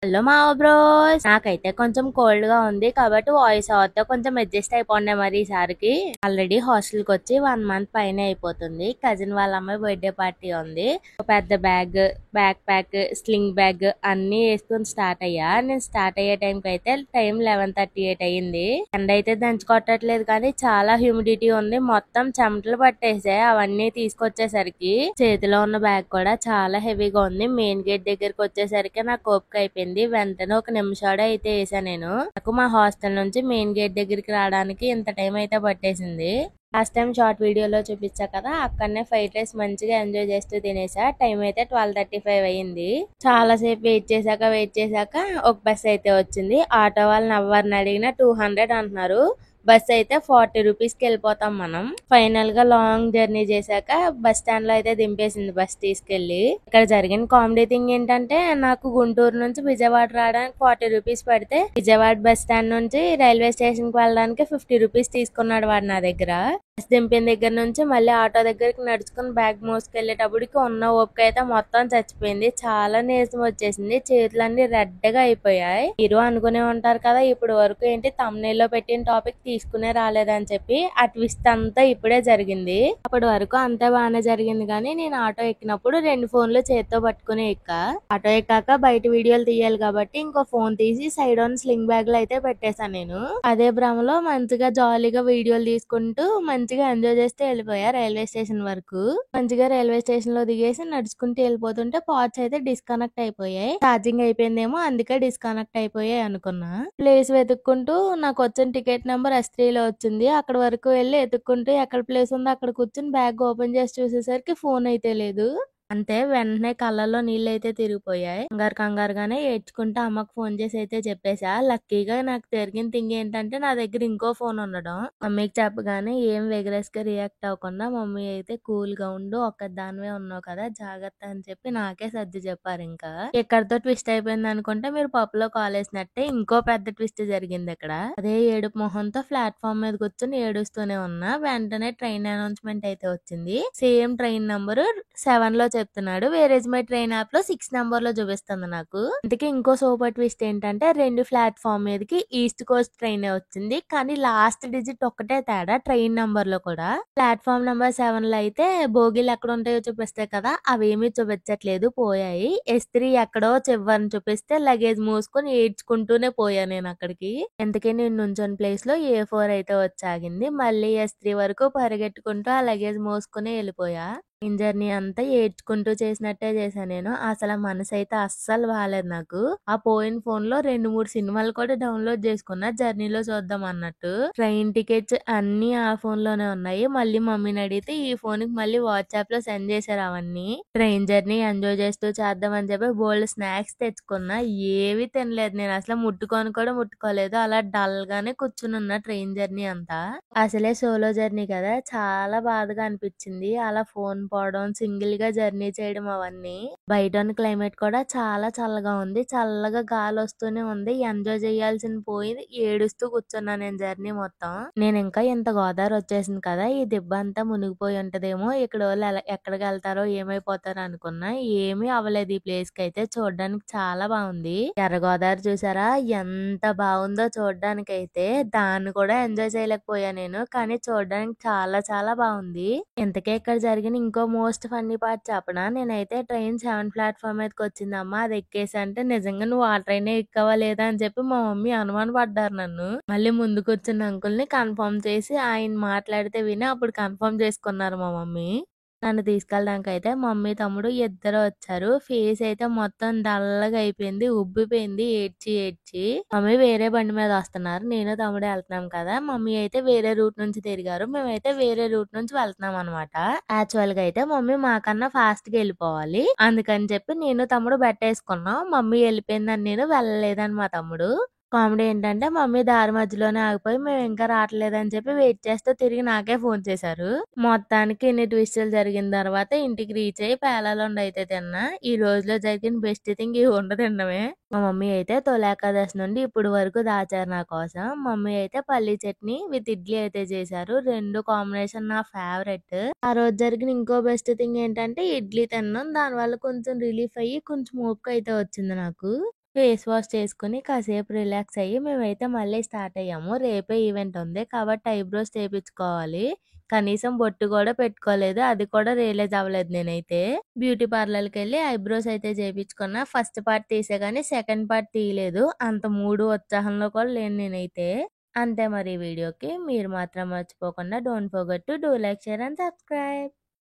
Hello మావ bros, నాకైతే కొంచెం కోల్డ్ గా ఉంది కాబట్టి వాయిస్ ఓవర్ తో కొంచెం అడ్జస్ట్ అయిపోండి. మరి ఈసారికి ఆల్రెడీ హాస్టల్ కి వచ్చి 1 మంత్ పైన అయిపోతుంది. కజిన్ వాళ్ళ అమ్మాయి బర్త్డే పార్టీ ఉంది. ఒక పెద్ద బ్యాక్ ప్యాక్, స్లింగ్ బ్యాగ్ అన్ని వేసుకొని స్టార్ట్ అయ్యా. నేను స్టార్ట్ అయ్యే టైంకి అయితే టైం 11:38 అయ్యింది. ఎండ అయితే దంచి కొట్టట్లేదు కానీ చాలా హ్యూమిడిటీ ఉంది. మొత్తం చెమటలు పట్టేసాయి. అవన్నీ తీసుకొచ్చేసరికి చేతిలో ఉన్న బ్యాగ్ కూడా చాలా హెవీగా ఉంది. మెయిన్ గేట్ దగ్గరికి వచ్చేసరికి నాకు ఓపిక అయిపోయింది. వెంటనే 1 నిమిషాడే అయితే వేసా నేను. నాకు మా హాస్టల్ నుంచి మెయిన్ గేట్ దగ్గరికి రావడానికి ఇంత టైం అయితే పట్టేసింది. లాస్ట్ టైం షార్ట్ వీడియోలో చూపించా కదా, అక్కడనే ఫ్రైడ్ రైస్ మంచిగా ఎంజాయ్ చేస్తూ తినేసా. టైం అయితే 12:35 అయ్యింది. చాలా సేపు వెయిట్ చేశాక ఒక బస్ అయితే వచ్చింది. ఆటో వాళ్ళని ఎవరిని అడిగినా 200 అంటున్నారు. బస్ అయితే 40 రూపీస్ కి వెళ్ళిపోతాం మనం. ఫైనల్ గా లాంగ్ జర్నీ చేశాక బస్ స్టాండ్ లో అయితే దింపేసింది బస్ తీసుకెళ్లి. ఇక్కడ జరిగిన కామెడీ థింగ్ ఏంటంటే, నాకు గుంటూరు నుంచి విజయవాడ రావడానికి 40 రూపీస్ పడితే విజయవాడ బస్ స్టాండ్ నుంచి రైల్వే స్టేషన్ కి వెళ్ళడానికి 50 రూపీస్ తీసుకున్నాడు వాడు నా దగ్గర. బస్ దింపిన దగ్గర నుంచి మళ్ళీ ఆటో దగ్గరికి నడుచుకుని బ్యాగ్ మోసుకెళ్లేటప్పటికి ఉన్న ఓపిక అయితే మొత్తం చచ్చిపోయింది. చాలా నీరసం వచ్చేసింది. చేతులన్నీ రెడ్ గా అయిపోయాయి. మీరు అనుకునే ఉంటారు కదా, ఇప్పుడు వరకు ఏంటి thumbnail లో పెట్టిన టాపిక్ తీసుకునే రాలేదని చెప్పి. ఆ ట్విస్ట్ అంతా ఇప్పుడే జరిగింది. అప్పటి వరకు అంతా బాగానే జరిగింది కానీ నేను ఆటో ఎక్కినప్పుడు 2 ఫోన్లు చేత్తో పట్టుకుని ఆటో ఎక్కాక బయట వీడియోలు తీయాలి కాబట్టి ఇంకో ఫోన్ తీసి సైడ్ ఆన్ స్లింగ్ బ్యాగ్ లో అయితే పెట్టేశాను నేను. అదే భ్రమలో మంచిగా జాలీగా వీడియోలు తీసుకుంటూ మంచిగా ఎంజాయ్ చేస్తే వెళ్ళిపోయా రైల్వే స్టేషన్ వరకు. మంచిగా రైల్వే స్టేషన్ లో దిగేసి నడుచుకుంటూ వెళ్ళిపోతుంటే పార్ట్స్ అయితే డిస్కనెక్ట్ అయిపోయాయి. ఛార్జింగ్ అయిపోయిందేమో అందుకే డిస్కనెక్ట్ అయిపోయాయి అనుకున్నా. ప్లేస్ వెతుక్కుంటూ నాకు వచ్చిన టికెట్ నెంబర్ S3 లో వచ్చింది. అక్కడ వరకు వెళ్ళి ఎతుక్కుంటూ ఎక్కడ ప్లేస్ ఉందో అక్కడ కూర్చుని బ్యాగ్ ఓపెన్ చేసి చూసేసరికి ఫోన్ అయితే లేదు. అంతే, వెంటనే కళ్ళల్లో నీళ్ళైతే తిరిగిపోయాయి. కంగారుగానే ఏడ్చుకుంటూ అమ్మకు ఫోన్ చేసి అయితే చెప్పేసా. లక్కీగా నాకు జరిగిన థింగ్ ఏంటంటే నా దగ్గర ఇంకో ఫోన్ ఉండడం. మమ్మీకి చెప్పగానే ఏం వెగరస్ గా రియాక్ట్ అవ్వకుండా మమ్మీ అయితే కూల్ గా ఉండు, ఒక్కదానివే ఉన్నావు కదా, జాగ్రత్త అని చెప్పి నాకే సర్ది చెప్పారు. ఇంకా ఎక్కడితో ట్విస్ట్ అయిపోయింది అనుకుంటే, మీరు పప్పులో కాలేసినట్టే ఇంకో పెద్ద ట్విస్ట్ జరిగింది ఇక్కడ. అదే ఏడుపు మొహంతో ప్లాట్ఫామ్ మీద కూర్చొని ఏడుస్తూనే ఉన్నా. వెంటనే ట్రైన్ అనౌన్స్మెంట్ అయితే వచ్చింది. సేమ్ ట్రైన్ నంబర్ 7 లో చెప్తున్నాడు. వేరేజ్ మై ట్రైన్ యాప్ లో 6 నంబర్ లో చూపిస్తుంది నాకు. అందుకే ఇంకో సూపర్ ట్విస్ట్ ఏంటంటే, 2 ప్లాట్ఫామ్ మీదకి ఈస్ట్ కోస్ట్ ట్రైన్ వచ్చింది. కానీ లాస్ట్ డిజిట్ ఒక్కటే తేడా ట్రైన్ నంబర్ లో కూడా. ప్లాట్ఫామ్ నెంబర్ 7 లో అయితే బోగీలు ఎక్కడ ఉంటాయో చూపిస్తాయి కదా, అవేమీ చూపించట్లేదు, పోయాయి. S3 ఎక్కడో చివరిని చూపిస్తే లగేజ్ మూసుకొని ఏడ్చుకుంటూనే పోయా నేను అక్కడికి. ఎందుకే నేను నుంచొని ప్లేస్ లో A4 అయితే వచ్చాగింది. మళ్ళీ S3 వరకు పరిగెట్టుకుంటూ ఆ లగేజ్ మోసుకుని వెళ్ళిపోయా. జర్నీ అంతా ఏడ్చుకుంటూ చేసినట్టే చేశా నేను. అసలు మనసు అయితే అస్సలు బాలేదు నాకు. ఆ పోయిన ఫోన్ లో 2-3 సినిమాలు కూడా డౌన్లోడ్ చేసుకున్నా జర్నీలో చూద్దాం అన్నట్టు. ట్రైన్ టికెట్స్ అన్ని ఆ ఫోన్ లోనే ఉన్నాయి. మళ్ళీ మమ్మీని అడిగితే ఈ ఫోన్ కి మళ్ళీ వాట్సాప్ లో సెండ్ చేశారు అవన్నీ. ట్రైన్ జర్నీ ఎంజాయ్ చేస్తూ చేద్దాం అని చెప్పి బోల్డ్ స్నాక్స్ తెచ్చుకున్నా. ఏవి తినలేదు నేను, అసలు ముట్టుకొని కూడా ముట్టుకోలేదు. అలా డల్ గానే కూర్చుని ఉన్నా ట్రైన్ జర్నీ అంతా. అసలే సోలో జర్నీ కదా, చాలా బాధగా అనిపించింది. అలా ఫోన్ పోవడం, సింగిల్ గా జర్నీ చేయడం అవన్నీ. బయట ఉన్న క్లైమేట్ కూడా చాలా చల్లగా ఉంది. చల్లగా గాలి వస్తూనే ఉంది. ఎంజాయ్ చేయాల్సిన పోయి ఏడుస్తూ కూర్చున్నా నేను జర్నీ మొత్తం. నేను ఇంకా ఇంత గోదావరి వచ్చేసింది కదా, ఈ దిబ్బ అంతా మునిగిపోయి ఉంటదేమో, ఇక్కడ వాళ్ళు ఎక్కడికి వెళ్తారో ఏమైపోతారో అనుకున్నా. ఏమీ అవ్వలేదు. ఈ ప్లేస్ కి అయితే చూడడానికి చాలా బాగుంది. ఎర్ర గోదావరి చూసారా ఎంత బాగుందో చూడడానికి అయితే. దాన్ని కూడా ఎంజాయ్ చేయలేకపోయా నేను, కానీ చూడడానికి చాలా చాలా బాగుంది. ఇంతకే ఇక్కడ జరిగిన ఇంకో మోస్ట్ ఫన్నీ పార్ట్ చెప్పనా. నేనైతే ట్రైన్ 7 ప్లాట్ఫామ్ మీదకి వచ్చిందమ్మా, అది ఎక్కేసి అంటే నిజంగా నువ్వు ఆ ట్రైనే ఎక్కావా లేదా అని చెప్పి మా మమ్మీ అనుమాన పడ్డారు నన్ను. మళ్ళీ ముందుకు వచ్చిన అంకుల్ ని కన్ఫర్మ్ చేసి ఆయన మాట్లాడితే విని అప్పుడు కన్ఫర్మ్ చేసుకున్నారు మా మమ్మీ. నన్ను తీసుకెళ్ళడానికి అయితే మమ్మీ తమ్ముడు ఇద్దరు వచ్చారు. ఫేస్ అయితే మొత్తం డల్లగా అయిపోయింది, ఉబ్బిపోయింది ఏడ్చి ఏడ్చి. మమ్మీ వేరే బండి మీద వస్తున్నారు, నేను తమ్ముడు వెళ్తున్నాం కదా. మమ్మీ అయితే వేరే రూట్ నుంచి తిరిగారు, మేమైతే వేరే రూట్ నుంచి వెళ్తున్నాం అనమాట. యాక్చువల్ గా అయితే మమ్మీ మాకన్నా ఫాస్ట్ గా వెళ్ళిపోవాలి, అందుకని చెప్పి నేను తమ్ముడు బెట్టేసుకున్నాం. మమ్మీ వెళ్ళిపోయిందని నేను వెళ్ళలేదని మా తమ్ముడు. కామెడీ ఏంటంటే, మమ్మీ దారి మధ్యలోనే ఆగిపోయి మేము ఇంకా రావట్లేదని చెప్పి వెయిట్ చేస్తూ తిరిగి నాకే ఫోన్ చేశారు. మొత్తానికి ఇన్ని ట్విస్టులు జరిగిన తర్వాత ఇంటికి రీచ్ అయ్యి పేలాలుండ అయితే తిన్నా. ఈ రోజులో జరిగిన బెస్ట్ థింగ్ ఈ ఉండ తినడమే. మా మమ్మీ అయితే తొలి ఏకాదశి నుండి ఇప్పుడు వరకు దాచారు నా కోసం. మమ్మీ అయితే పల్లీ చట్నీ విత్ ఇడ్లీ అయితే చేశారు. 2 కాంబినేషన్ నా ఫేవరెట్. ఆ రోజు జరిగిన ఇంకో బెస్ట్ థింగ్ ఏంటంటే, ఇడ్లీ తిన్నాం. దానివల్ల కొంచెం రిలీఫ్ అయ్యి కొంచెం ఓపిక అయితే వచ్చింది నాకు. ఫేస్ వాష్ చేసుకొని కాసేపు రిలాక్స్ అయ్యి మేమైతే మళ్ళీ స్టార్ట్ అయ్యాము. రేపే ఈవెంట్ ఉంది కాబట్టి ఐబ్రోస్ చేపించుకోవాలి. కనీసం బొట్టు కూడా పెట్టుకోలేదు. అది కూడా రియలైజ్ అవ్వలేదు నేనైతే. బ్యూటీ పార్లర్‌కెళ్ళి ఐబ్రోస్ అయితే చేపించుకున్నా. ఫస్ట్ పార్ట్ తీసా గానీ సెకండ్ పార్ట్ తీయలేదు. అంత మూడు ఉత్సాహంలో కూడా లేను నేనైతే. అంతే మరి ఈ వీడియోకి. మీరు మాత్రం మర్చిపోకుండా don't forget to do like, share and subscribe.